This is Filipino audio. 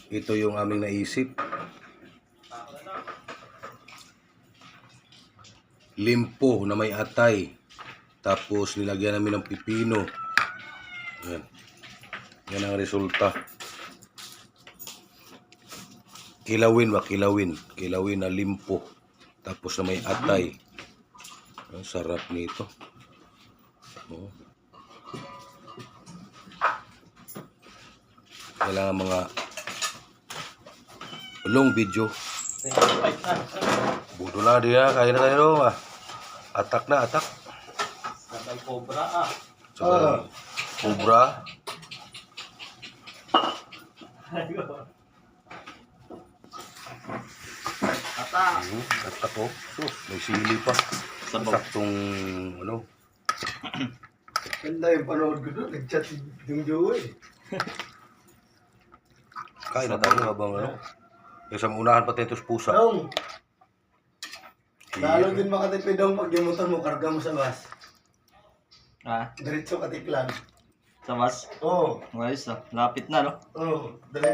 Ito yung aming naisip. Limpo na may atay. Tapos nilagyan namin ng pipino. Yan. Yan ang resulta. Kilawin ba? Kilawin. Kilawin na limpo. Tapos na may atay. Ang sarap nito. Oh. Kailangan mga long video. Budo na dia. Kaya na tayo. Atak na, atak. Sabay cobra Sabay cobra. Atak. Atak ko. Sus, may sili pa. Saktong ano. Ganda yung panood ko doon. Nag-chat yung Joey. Kain na tayo habang ano. Isang unahan pa tayo pusa. Dong! Lalo din makatipid dong pag yung motor mo, karga mo sa bus. Ah, Diretso katiklan. sa mas. Oo. Ayos Lapit na, no? Oo.